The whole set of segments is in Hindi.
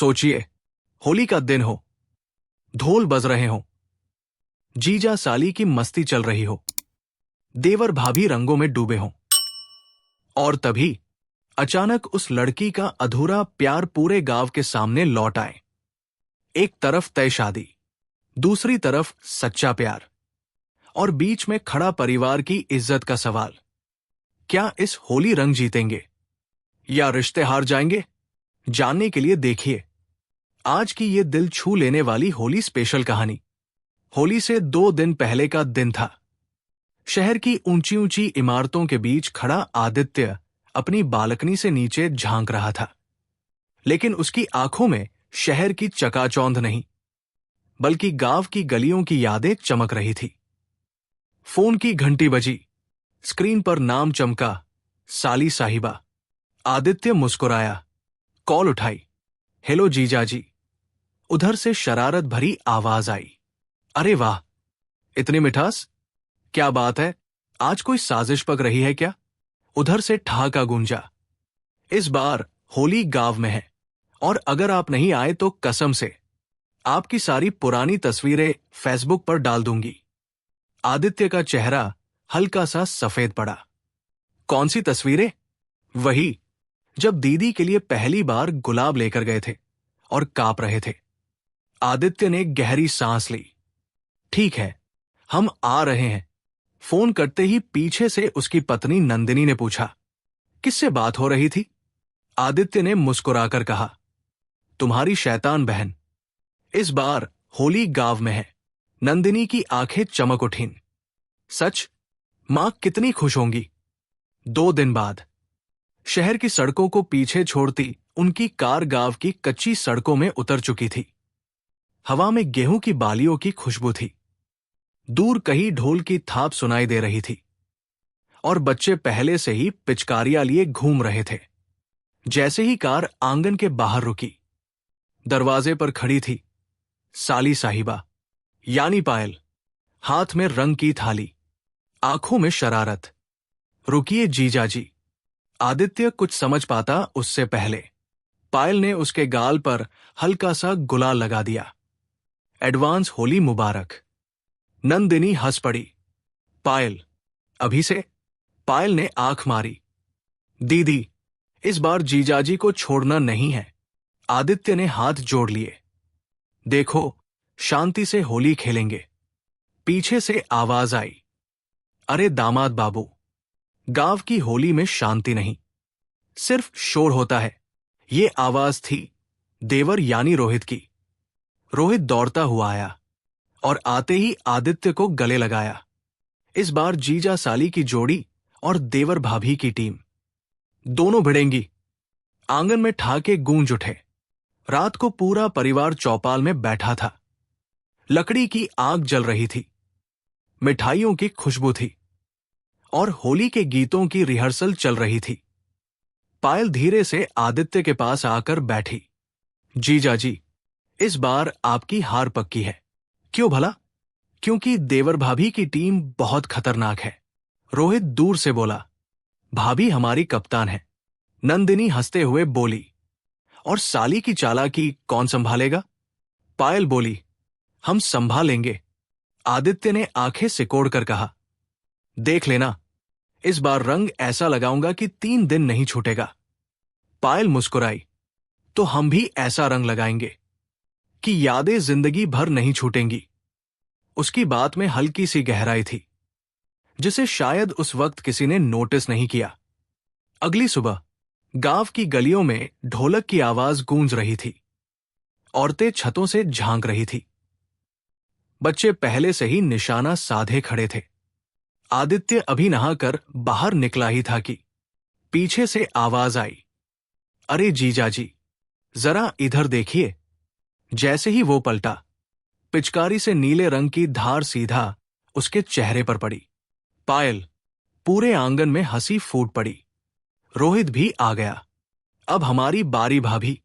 सोचिए, होली का दिन हो, ढोल बज रहे हो, जीजा साली की मस्ती चल रही हो, देवर भाभी रंगों में डूबे हों, और तभी अचानक उस लड़की का अधूरा प्यार पूरे गांव के सामने लौट आए। एक तरफ तय शादी, दूसरी तरफ सच्चा प्यार, और बीच में खड़ा परिवार की इज्जत का सवाल। क्या इस होली रंग जीतेंगे या रिश्ते हार जाएंगे? जानने के लिए देखिए आज की ये दिल छू लेने वाली होली स्पेशल कहानी। होली से 2 दिन पहले का दिन था। शहर की ऊंची ऊंची इमारतों के बीच खड़ा आदित्य अपनी बालकनी से नीचे झांक रहा था, लेकिन उसकी आंखों में शहर की चकाचौंध नहीं, बल्कि गांव की गलियों की यादें चमक रही थी। फोन की घंटी बजी, स्क्रीन पर नाम चमका, साली साहिबा। आदित्य मुस्कुराया, कॉल उठाई। हेलो जीजाजी। उधर से शरारत भरी आवाज आई, अरे वाह, इतनी मिठास, क्या बात है, आज कोई साजिश पक रही है क्या? उधर से ठहाका गूंजा। इस बार होली गांव में है, और अगर आप नहीं आए तो कसम से आपकी सारी पुरानी तस्वीरें फेसबुक पर डाल दूंगी। आदित्य का चेहरा हल्का सा सफेद पड़ा। कौन सी तस्वीरें? वही जब दीदी के लिए पहली बार गुलाब लेकर गए थे और कांप रहे थे। आदित्य ने गहरी सांस ली। ठीक है, हम आ रहे हैं। फोन करते ही पीछे से उसकी पत्नी नंदिनी ने पूछा, किससे बात हो रही थी? आदित्य ने मुस्कुराकर कहा, तुम्हारी शैतान बहन। इस बार होली गांव में है। नंदिनी की आंखें चमक उठीं। सच? मां कितनी खुश होंगी। 2 दिन बाद शहर की सड़कों को पीछे छोड़ती उनकी कार गांव की कच्ची सड़कों में उतर चुकी थी। हवा में गेहूं की बालियों की खुशबू थी। दूर कहीं ढोल की थाप सुनाई दे रही थी, और बच्चे पहले से ही पिचकारियां लिए घूम रहे थे। जैसे ही कार आंगन के बाहर रुकी, दरवाजे पर खड़ी थी साली साहिबा, यानी पायल, हाथ में रंग की थाली, आंखों में शरारत। रुकिए जीजाजी। आदित्य कुछ समझ पाता उससे पहले पायल ने उसके गाल पर हल्का सा गुलाल लगा दिया। एडवांस होली मुबारक। नंदिनी हंस पड़ी। पायल, अभी से? पायल ने आंख मारी। दीदी, इस बार जीजाजी को छोड़ना नहीं है। आदित्य ने हाथ जोड़ लिए। देखो, शांति से होली खेलेंगे। पीछे से आवाज आई, अरे दामाद बाबू, गांव की होली में शांति नहीं, सिर्फ शोर होता है। ये आवाज थी देवर यानी रोहित की। रोहित दौड़ता हुआ आया और आते ही आदित्य को गले लगाया। इस बार जीजा साली की जोड़ी और देवर भाभी की टीम, दोनों भिड़ेंगी। आंगन में ठहाके गूंज उठे। रात को पूरा परिवार चौपाल में बैठा था। लकड़ी की आग जल रही थी, मिठाइयों की खुशबू थी, और होली के गीतों की रिहर्सल चल रही थी। पायल धीरे से आदित्य के पास आकर बैठी। जीजाजी, इस बार आपकी हार पक्की है। क्यों भला? क्योंकि देवर भाभी की टीम बहुत खतरनाक है। रोहित दूर से बोला, भाभी हमारी कप्तान है। नंदिनी हंसते हुए बोली, और साली की चालाकी कौन संभालेगा? पायल बोली, हम संभालेंगे। आदित्य ने आंखें सिकोड़कर कहा, देख लेना, इस बार रंग ऐसा लगाऊंगा कि 3 दिन नहीं छूटेगा। पायल मुस्कुराई, तो हम भी ऐसा रंग लगाएंगे कि यादें जिंदगी भर नहीं छूटेंगी। उसकी बात में हल्की सी गहराई थी, जिसे शायद उस वक्त किसी ने नोटिस नहीं किया। अगली सुबह गांव की गलियों में ढोलक की आवाज गूंज रही थी। औरतें छतों से झांक रही थी। बच्चे पहले से ही निशाना साधे खड़े थे। आदित्य अभी नहाकर बाहर निकला ही था कि पीछे से आवाज आई, अरे जीजाजी, जरा इधर देखिए। जैसे ही वो पलटा, पिचकारी से नीले रंग की धार सीधा उसके चेहरे पर पड़ी। पायल, पूरे आंगन में हंसी फूट पड़ी। रोहित भी आ गया। अब हमारी बारी भाभी।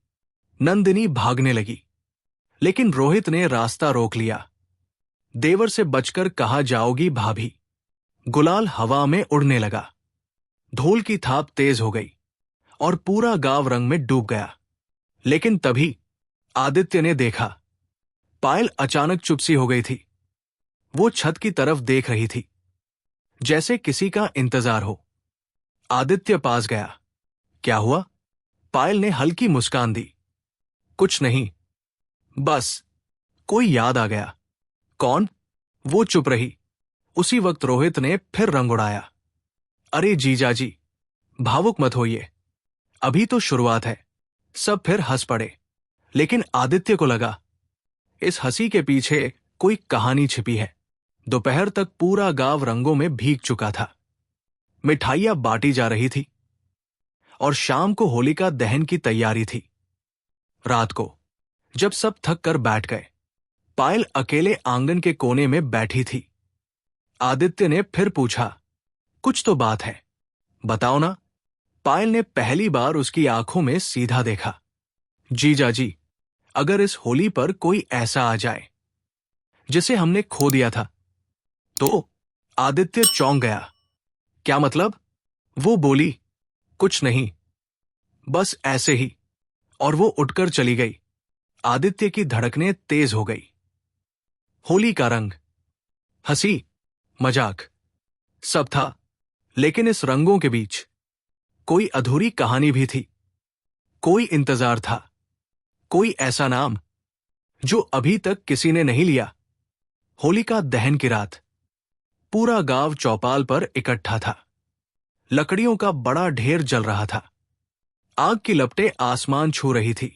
नंदिनी भागने लगी, लेकिन रोहित ने रास्ता रोक लिया। देवर से बचकर कहाँ जाओगी भाभी। गुलाल हवा में उड़ने लगा। ढोल की थाप तेज हो गई और पूरा गांव रंग में डूब गया। लेकिन तभी आदित्य ने देखा, पायल अचानक चुप सी हो गई थी। वो छत की तरफ देख रही थी, जैसे किसी का इंतजार हो। आदित्य पास गया। क्या हुआ? पायल ने हल्की मुस्कान दी। कुछ नहीं, बस कोई याद आ गया। कौन? वो चुप रही। उसी वक्त रोहित ने फिर रंग उड़ाया। अरे जीजाजी, भावुक मत होइए, अभी तो शुरुआत है। सब फिर हंस पड़े, लेकिन आदित्य को लगा इस हंसी के पीछे कोई कहानी छिपी है। दोपहर तक पूरा गांव रंगों में भीग चुका था। मिठाइयां बांटी जा रही थी और शाम को होलिका दहन की तैयारी थी। रात को जब सब थक कर बैठ गए, पायल अकेले आंगन के कोने में बैठी थी। आदित्य ने फिर पूछा, कुछ तो बात है, बताओ ना। पायल ने पहली बार उसकी आंखों में सीधा देखा। जीजाजी, अगर इस होली पर कोई ऐसा आ जाए जिसे हमने खो दिया था तो? आदित्य चौंक गया। क्या मतलब? वो बोली, कुछ नहीं, बस ऐसे ही। और वो उठकर चली गई। आदित्य की धड़कनें तेज हो गई। होली का रंग, हंसी, मजाक, सब था, लेकिन इस रंगों के बीच कोई अधूरी कहानी भी थी। कोई इंतजार था, कोई ऐसा नाम जो अभी तक किसी ने नहीं लिया। होलिका दहन की रात पूरा गांव चौपाल पर इकट्ठा था। लकड़ियों का बड़ा ढेर जल रहा था। आग की लपटें आसमान छू रही थी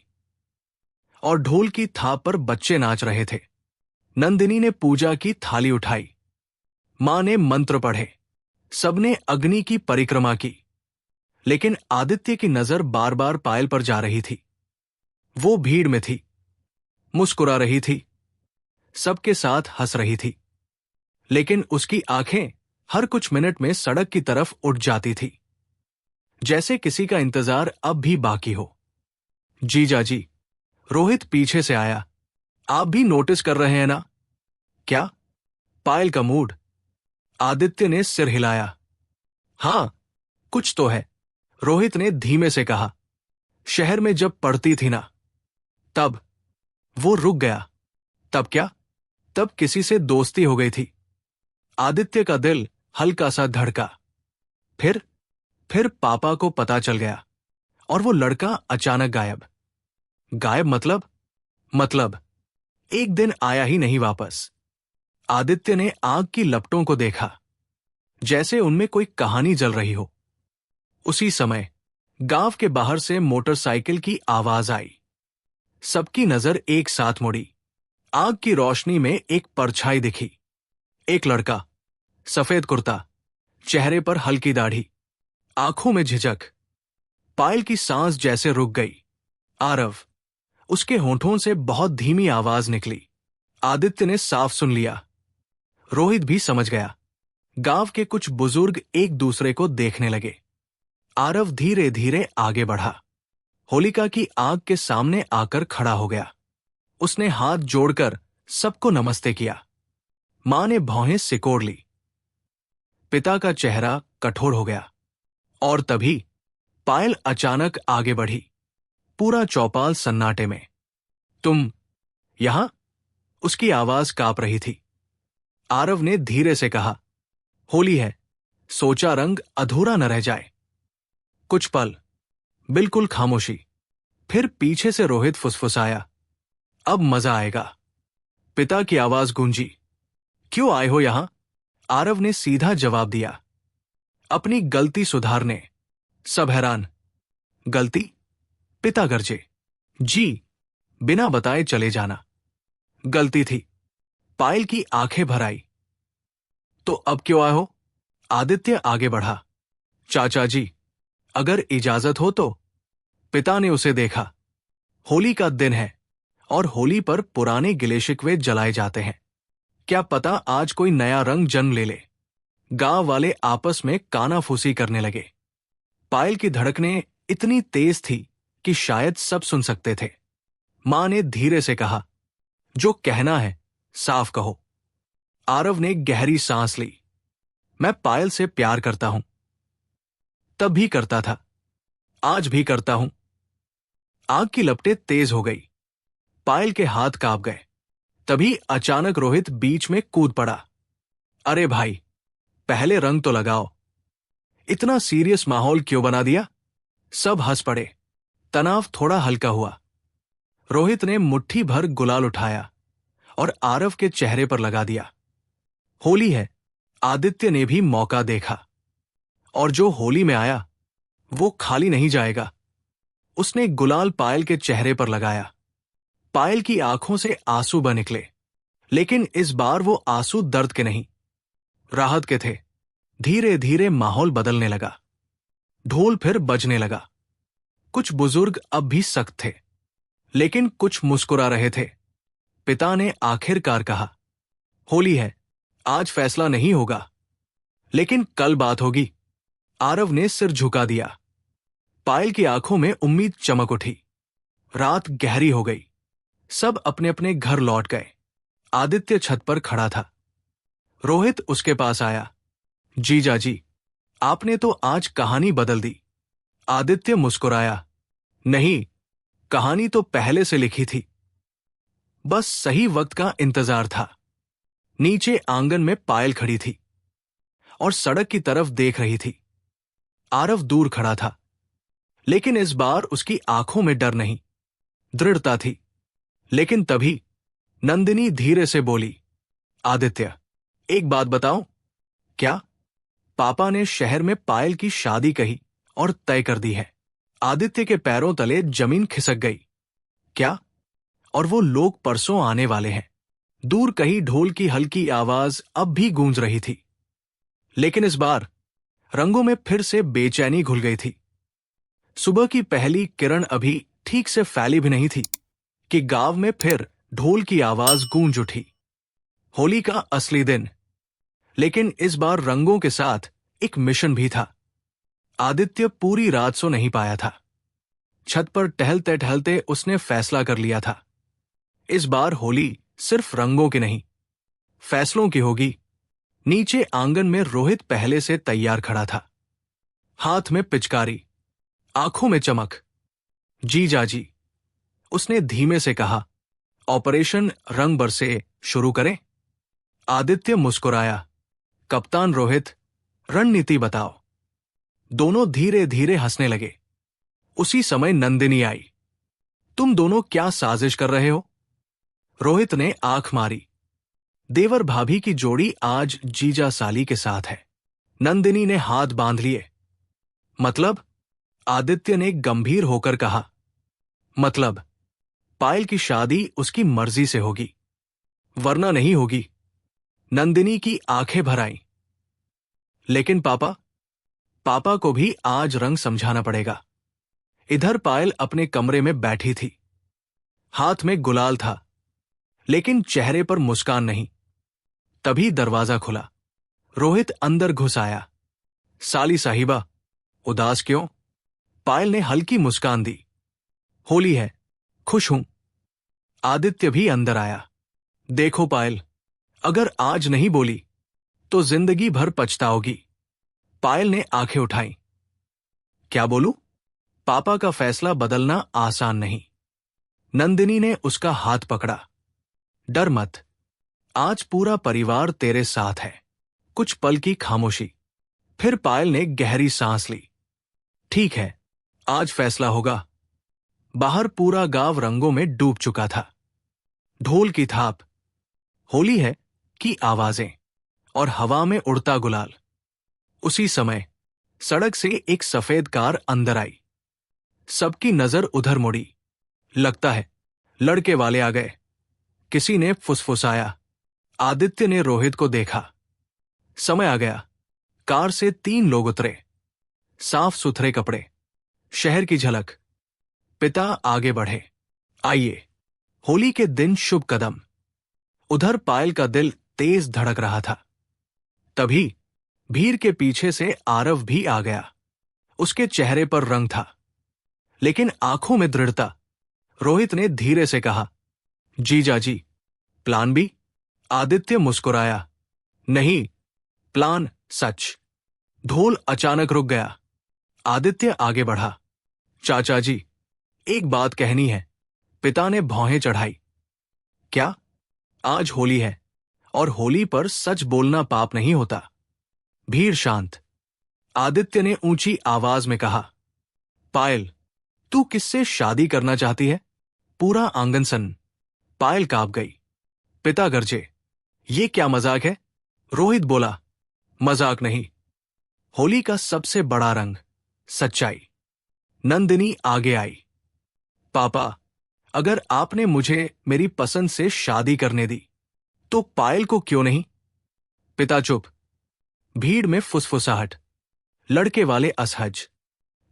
और ढोल की थाप पर बच्चे नाच रहे थे। नंदिनी ने पूजा की थाली उठाई। मां ने मंत्र पढ़े। सबने अग्नि की परिक्रमा की, लेकिन आदित्य की नजर बार बार पायल पर जा रही थी। वो भीड़ में थी, मुस्कुरा रही थी, सबके साथ हंस रही थी, लेकिन उसकी आंखें हर कुछ मिनट में सड़क की तरफ उठ जाती थी, जैसे किसी का इंतजार अब भी बाकी हो। जीजाजी, रोहित पीछे से आया, आप भी नोटिस कर रहे हैं ना? क्या? पायल का मूड। आदित्य ने सिर हिलाया। हां, कुछ तो है, रोहित ने धीमे से कहा। शहर में जब पढ़ती थी ना, तब। वो रुक गया। तब क्या? तब किसी से दोस्ती हो गई थी। आदित्य का दिल हल्का सा धड़का। फिर पापा को पता चल गया और वो लड़का अचानक गायब। गायब मतलब एक दिन आया ही नहीं वापस। आदित्य ने आग की लपटों को देखा, जैसे उनमें कोई कहानी जल रही हो। उसी समय गांव के बाहर से मोटरसाइकिल की आवाज आई। सबकी नजर एक साथ मुड़ी। आग की रोशनी में एक परछाई दिखी। एक लड़का, सफेद कुर्ता, चेहरे पर हल्की दाढ़ी, आंखों में झिझक। पायल की सांस जैसे रुक गई। आरव। उसके होंठों से बहुत धीमी आवाज निकली। आदित्य ने साफ सुन लिया। रोहित भी समझ गया। गांव के कुछ बुजुर्ग एक दूसरे को देखने लगे। आरव धीरे धीरे आगे बढ़ा। होलिका की आग के सामने आकर खड़ा हो गया। उसने हाथ जोड़कर सबको नमस्ते किया। मां ने भौहें सिकोड़ ली। पिता का चेहरा कठोर हो गया। और तभी पायल अचानक आगे बढ़ी। पूरा चौपाल सन्नाटे में। तुम यहां? उसकी आवाज कांप रही थी। आरव ने धीरे से कहा, होली है, सोचा रंग अधूरा न रह जाए। कुछ पल बिल्कुल खामोशी। फिर पीछे से रोहित फुसफुसाया, अब मजा आएगा। पिता की आवाज गूंजी, क्यों आए हो यहां? आरव ने सीधा जवाब दिया, अपनी गलती सुधारने। सब हैरान। गलती? पिता गरजे, जी, बिना बताए चले जाना। गलती थी। पायल की आंखें भर आई। तो अब क्यों आए हो? आदित्य आगे बढ़ा। चाचा जी, अगर इजाजत हो तो। पिता ने उसे देखा। होली का दिन है और होली पर पुराने गिले शिकवे जलाए जाते हैं। क्या पता आज कोई नया रंग जन्म ले ले। गांव वाले आपस में कानाफूसी करने लगे। पायल की धड़कनें इतनी तेज थी कि शायद सब सुन सकते थे। मां ने धीरे से कहा, जो कहना है साफ कहो। आरव ने गहरी सांस ली। मैं पायल से प्यार करता हूं। तब भी करता था, आज भी करता हूं। आग की लपटें तेज हो गई। पायल के हाथ कांप गए। तभी अचानक रोहित बीच में कूद पड़ा। अरे भाई, पहले रंग तो लगाओ, इतना सीरियस माहौल क्यों बना दिया? सब हंस पड़े। तनाव थोड़ा हल्का हुआ। रोहित ने मुट्ठी भर गुलाल उठाया और आरव के चेहरे पर लगा दिया। होली है, आदित्य ने भी मौका देखा, और जो होली में आया वो खाली नहीं जाएगा। उसने गुलाल पायल के चेहरे पर लगाया। पायल की आंखों से आंसू बह निकले, लेकिन इस बार वो आंसू दर्द के नहीं, राहत के थे। धीरे धीरे माहौल बदलने लगा। ढोल फिर बजने लगा। कुछ बुजुर्ग अब भी सख्त थे, लेकिन कुछ मुस्कुरा रहे थे। पिता ने आखिरकार कहा, होली है, आज फैसला नहीं होगा, लेकिन कल बात होगी। आरव ने सिर झुका दिया। पायल की आंखों में उम्मीद चमक उठी। रात गहरी हो गई। सब अपने अपने घर लौट गए। आदित्य छत पर खड़ा था। रोहित उसके पास आया। जीजा जी, आपने तो आज कहानी बदल दी। आदित्य मुस्कुराया। नहीं, कहानी तो पहले से लिखी थी, बस सही वक्त का इंतजार था। नीचे आंगन में पायल खड़ी थी और सड़क की तरफ देख रही थी। आरव दूर खड़ा था, लेकिन इस बार उसकी आंखों में डर नहीं, दृढ़ता थी। लेकिन तभी नंदिनी धीरे से बोली, आदित्य, एक बात बताओ। क्या? पापा ने शहर में पायल की शादी कही और तय कर दी है। आदित्य के पैरों तले जमीन खिसक गई। क्या? और वो लोग परसों आने वाले हैं। दूर कहीं ढोल की हल्की आवाज अब भी गूंज रही थी, लेकिन इस बार रंगों में फिर से बेचैनी घुल गई थी। सुबह की पहली किरण अभी ठीक से फैली भी नहीं थी कि गांव में फिर ढोल की आवाज गूंज उठी। होली का असली दिन, लेकिन इस बार रंगों के साथ एक मिशन भी था। आदित्य पूरी रात सो नहीं पाया था। छत पर टहलते टहलते उसने फैसला कर लिया था, इस बार होली सिर्फ रंगों की नहीं, फैसलों की होगी। नीचे आंगन में रोहित पहले से तैयार खड़ा था। हाथ में पिचकारी, आंखों में चमक। जीजा जी, उसने धीमे से कहा, ऑपरेशन रंग बरसे शुरू करें? आदित्य मुस्कुराया। कप्तान रोहित, रणनीति बताओ। दोनों धीरे धीरे हंसने लगे। उसी समय नंदिनी आई। तुम दोनों क्या साजिश कर रहे हो? रोहित ने आंख मारी। देवर भाभी की जोड़ी आज जीजा साली के साथ है। नंदिनी ने हाथ बांध लिए। मतलब? आदित्य ने गंभीर होकर कहा। मतलब, पायल की शादी उसकी मर्जी से होगी, वरना नहीं होगी। नंदिनी की आंखें भर आईं। लेकिन पापा? पापा को भी आज रंग समझाना पड़ेगा। इधर पायल अपने कमरे में बैठी थी। हाथ में गुलाल था, लेकिन चेहरे पर मुस्कान नहीं। तभी दरवाजा खुला। रोहित अंदर घुस आया। साली साहिबा, उदास क्यों? पायल ने हल्की मुस्कान दी। होली है, खुश हूं। आदित्य भी अंदर आया। देखो पायल, अगर आज नहीं बोली तो जिंदगी भर पछताओगी। पायल ने आंखें उठाई। क्या बोलूं? पापा का फैसला बदलना आसान नहीं। नंदिनी ने उसका हाथ पकड़ा। डर मत, आज पूरा परिवार तेरे साथ है। कुछ पल की खामोशी, फिर पायल ने गहरी सांस ली। ठीक है, आज फैसला होगा। बाहर पूरा गांव रंगों में डूब चुका था। ढोल की थाप, होली है की आवाजें और हवा में उड़ता गुलाल। उसी समय सड़क से एक सफेद कार अंदर आई। सबकी नजर उधर मुड़ी। लगता है लड़के वाले आ गए, किसी ने फुसफुसाया। आदित्य ने रोहित को देखा। समय आ गया। कार से 3 लोग उतरे। साफ सुथरे कपड़े, शहर की झलक। पिता आगे बढ़े। आइए, होली के दिन शुभ कदम। उधर पायल का दिल तेज धड़क रहा था। तभी भीड़ के पीछे से आरव भी आ गया। उसके चेहरे पर रंग था, लेकिन आंखों में दृढ़ता। रोहित ने धीरे से कहा, जीजा जी, प्लान बी? आदित्य मुस्कुराया। नहीं, प्लान सच। ढोल अचानक रुक गया। आदित्य आगे बढ़ा। चाचा जी, एक बात कहनी है। पिता ने भौहें चढ़ाई। क्या? आज होली है, और होली पर सच बोलना पाप नहीं होता। भीड़ शांत। आदित्य ने ऊंची आवाज में कहा, पायल, तू किससे शादी करना चाहती है? पूरा आंगन सन्न। पायल कांप गई। पिता गरजे, ये क्या मजाक है? रोहित बोला, मजाक नहीं, होली का सबसे बड़ा रंग, सच्चाई। नंदिनी आगे आई। पापा, अगर आपने मुझे मेरी पसंद से शादी करने दी, तो पायल को क्यों नहीं? पिता चुप। भीड़ में फुसफुसाहट। लड़के वाले असहज।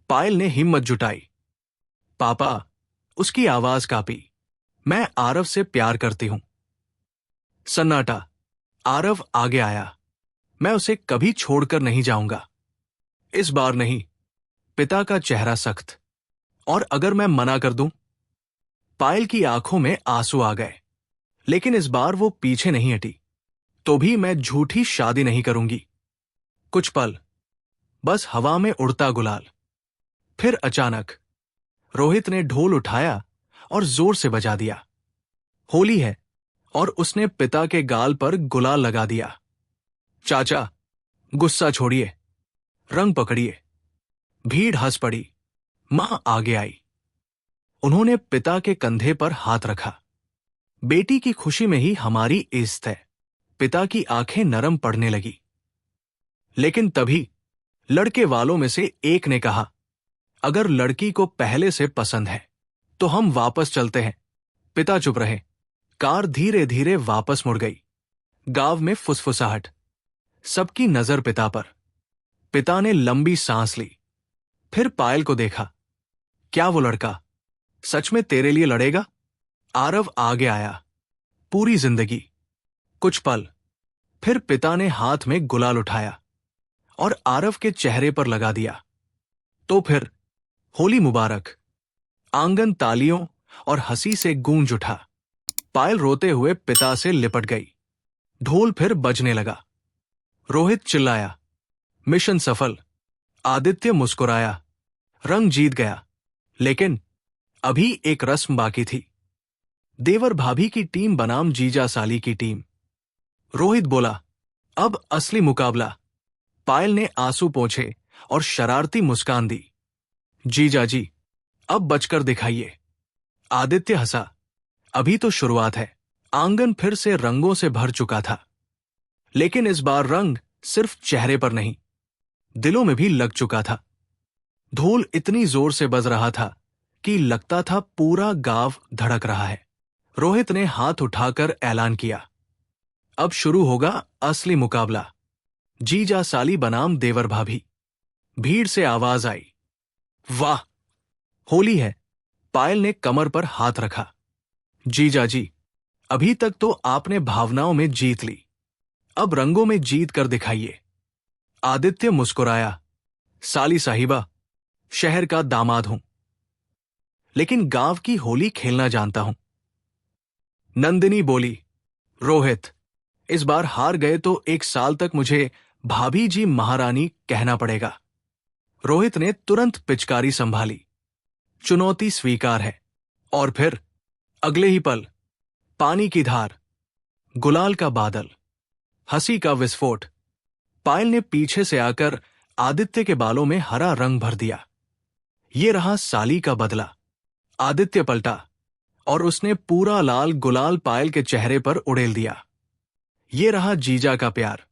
पायल ने हिम्मत जुटाई। पापा, उसकी आवाज कांपी, मैं आरव से प्यार करती हूं। सन्नाटा। आरव आगे आया। मैं उसे कभी छोड़कर नहीं जाऊंगा। इस बार नहीं। पिता का चेहरा सख्त। और अगर मैं मना कर दूं? पायल की आंखों में आंसू आ गए, लेकिन इस बार वो पीछे नहीं हटी। तो भी मैं झूठी शादी नहीं करूंगी। कुछ पल, बस हवा में उड़ता गुलाल। फिर अचानक रोहित ने ढोल उठाया और जोर से बजा दिया। होली है, और उसने पिता के गाल पर गुलाल लगा दिया। चाचा, गुस्सा छोड़िए, रंग पकड़िए। भीड़ हंस पड़ी। मां आगे आई। उन्होंने पिता के कंधे पर हाथ रखा। बेटी की खुशी में ही हमारी इज्जत है। पिता की आंखें नरम पड़ने लगी। लेकिन तभी लड़के वालों में से एक ने कहा, अगर लड़की को पहले से पसंद है तो हम वापस चलते हैं। पिता चुप रहे। कार धीरे धीरे वापस मुड़ गई। गांव में फुसफुसाहट। सबकी नजर पिता पर। पिता ने लंबी सांस ली। फिर पायल को देखा। क्या वो लड़का सच में तेरे लिए लड़ेगा? आरव आगे आया। पूरी जिंदगी। कुछ पल, फिर पिता ने हाथ में गुलाल उठाया और आरव के चेहरे पर लगा दिया। तो फिर होली मुबारक। आंगन तालियों और हंसी से गूंज उठा। पायल रोते हुए पिता से लिपट गई। ढोल फिर बजने लगा। रोहित चिल्लाया, मिशन सफल। आदित्य मुस्कुराया, रंग जीत गया। लेकिन अभी एक रस्म बाकी थी। देवर भाभी की टीम बनाम जीजा साली की टीम। रोहित बोला, अब असली मुकाबला। पायल ने आंसू पोंछे और शरारती मुस्कान दी। जीजा जी, अब बचकर दिखाइए। आदित्य हंसा, अभी तो शुरुआत है। आंगन फिर से रंगों से भर चुका था। लेकिन इस बार रंग सिर्फ चेहरे पर नहीं, दिलों में भी लग चुका था। ढोल इतनी जोर से बज रहा था कि लगता था पूरा गांव धड़क रहा है। रोहित ने हाथ उठाकर ऐलान किया, अब शुरू होगा असली मुकाबला। जीजा साली बनाम देवर भाभी। भीड़ से आवाज आई, वाह, होली है। पायल ने कमर पर हाथ रखा। जीजा जी, अभी तक तो आपने भावनाओं में जीत ली, अब रंगों में जीत कर दिखाइए। आदित्य मुस्कुराया, साली साहिबा, शहर का दामाद हूं, लेकिन गांव की होली खेलना जानता हूं। नंदिनी बोली, रोहित, इस बार हार गए तो 1 साल तक मुझे भाभी जी महारानी कहना पड़ेगा। रोहित ने तुरंत पिचकारी संभाली। चुनौती स्वीकार है। और फिर अगले ही पल पानी की धार, गुलाल का बादल, हंसी का विस्फोट। पायल ने पीछे से आकर आदित्य के बालों में हरा रंग भर दिया। ये रहा साली का बदला। आदित्य पलटा और उसने पूरा लाल गुलाल पायल के चेहरे पर उड़ेल दिया। ये रहा जीजा का प्यार।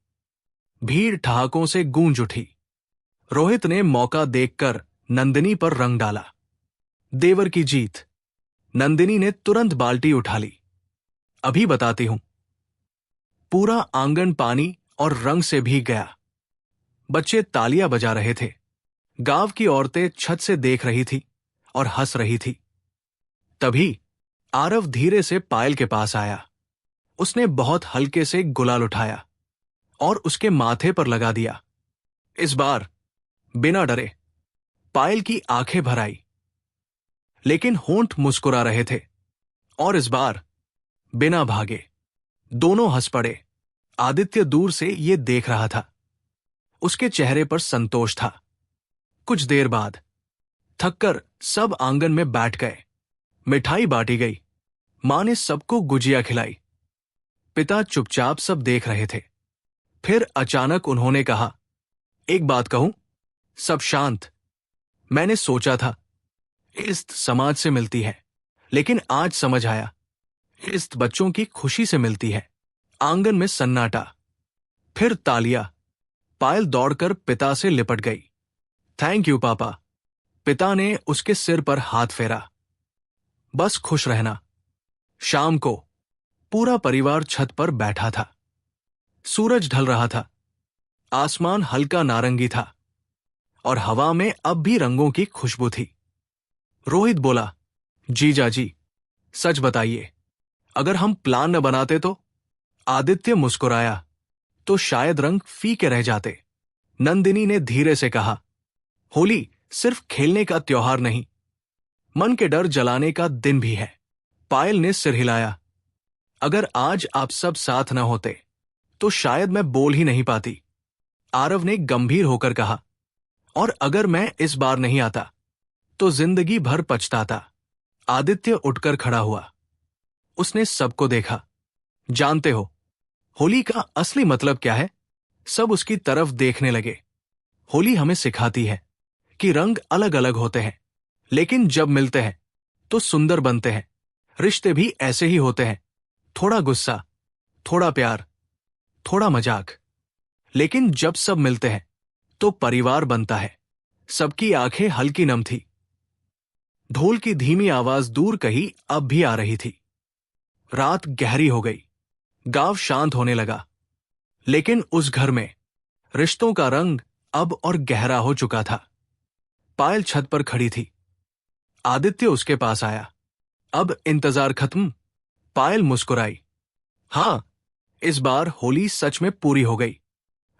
भीड़ ठहाकों से गूंज उठी। रोहित ने मौका देखकर नंदिनी पर रंग डाला। देवर की जीत। नंदिनी ने तुरंत बाल्टी उठा ली। अभी बताती हूं। पूरा आंगन पानी और रंग से भीग गया। बच्चे तालियां बजा रहे थे। गांव की औरतें छत से देख रही थी और हंस रही थी। तभी आरव धीरे से पायल के पास आया। उसने बहुत हल्के से गुलाल उठाया और उसके माथे पर लगा दिया। इस बार बिना डरे। पायल की आंखें भर आई, लेकिन होंठ मुस्कुरा रहे थे। और इस बार बिना भागे। दोनों हंस पड़े। आदित्य दूर से ये देख रहा था। उसके चेहरे पर संतोष था। कुछ देर बाद थककर सब आंगन में बैठ गए। मिठाई बांटी गई। मां ने सबको गुजिया खिलाई। पिता चुपचाप सब देख रहे थे। फिर अचानक उन्होंने कहा, एक बात कहूं? सब शांत। मैंने सोचा था इज्जत समाज से मिलती है, लेकिन आज समझ आया इज्जत बच्चों की खुशी से मिलती है। आंगन में सन्नाटा, फिर तालियां। पायल दौड़कर पिता से लिपट गई। थैंक यू पापा। पिता ने उसके सिर पर हाथ फेरा। बस खुश रहना। शाम को पूरा परिवार छत पर बैठा था। सूरज ढल रहा था। आसमान हल्का नारंगी था और हवा में अब भी रंगों की खुशबू थी। रोहित बोला, जीजा जी, सच बताइए, अगर हम प्लान न बनाते तो? आदित्य मुस्कुराया, तो शायद रंग फीके रह जाते। नंदिनी ने धीरे से कहा, होली सिर्फ खेलने का त्योहार नहीं, मन के डर जलाने का दिन भी है। पायल ने सिर हिलाया, अगर आज आप सब साथ न होते तो शायद मैं बोल ही नहीं पाती। आरव ने गंभीर होकर कहा, और अगर मैं इस बार नहीं आता तो जिंदगी भर पछताता। आदित्य उठकर खड़ा हुआ। उसने सबको देखा। जानते हो होली का असली मतलब क्या है? सब उसकी तरफ देखने लगे। होली हमें सिखाती है कि रंग अलग अलग होते हैं, लेकिन जब मिलते हैं तो सुंदर बनते हैं। रिश्ते भी ऐसे ही होते हैं, थोड़ा गुस्सा, थोड़ा प्यार, थोड़ा मजाक, लेकिन जब सब मिलते हैं तो परिवार बनता है। सबकी आंखें हल्की नम थी। ढोल की धीमी आवाज दूर कहीं अब भी आ रही थी। रात गहरी हो गई। गांव शांत होने लगा, लेकिन उस घर में रिश्तों का रंग अब और गहरा हो चुका था। पायल छत पर खड़ी थी। आदित्य उसके पास आया। अब इंतजार खत्म? पायल मुस्कुराई। हां, इस बार होली सच में पूरी हो गई।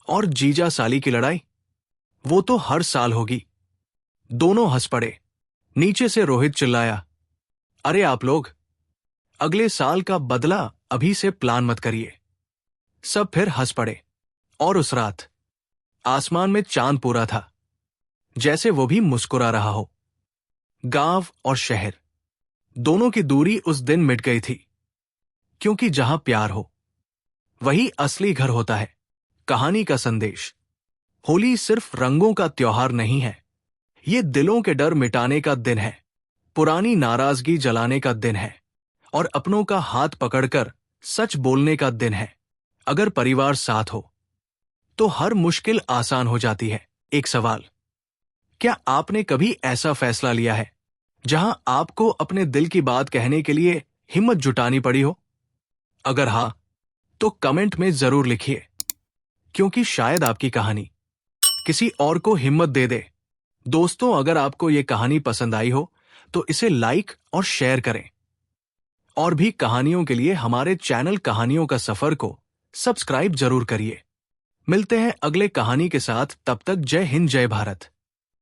और जीजा साली की लड़ाई, वो तो हर साल होगी। दोनों हंस पड़े। नीचे से रोहित चिल्लाया, अरे आप लोग, अगले साल का बदला अभी से प्लान मत करिए। सब फिर हंस पड़े। और उस रात आसमान में चांद पूरा था, जैसे वो भी मुस्कुरा रहा हो। गांव और शहर दोनों की दूरी उस दिन मिट गई थी, क्योंकि जहां प्यार हो वही असली घर होता है। कहानी का संदेश, होली सिर्फ रंगों का त्योहार नहीं है, ये दिलों के डर मिटाने का दिन है, पुरानी नाराजगी जलाने का दिन है, और अपनों का हाथ पकड़कर सच बोलने का दिन है। अगर परिवार साथ हो तो हर मुश्किल आसान हो जाती है। एक सवाल, क्या आपने कभी ऐसा फैसला लिया है जहां आपको अपने दिल की बात कहने के लिए हिम्मत जुटानी पड़ी हो? अगर हां, तो कमेंट में जरूर लिखिए, क्योंकि शायद आपकी कहानी किसी और को हिम्मत दे दे। दोस्तों, अगर आपको ये कहानी पसंद आई हो तो इसे लाइक और शेयर करें। और भी कहानियों के लिए हमारे चैनल कहानियों का सफर को सब्सक्राइब जरूर करिए। मिलते हैं अगले कहानी के साथ। तब तक जय हिंद, जय भारत।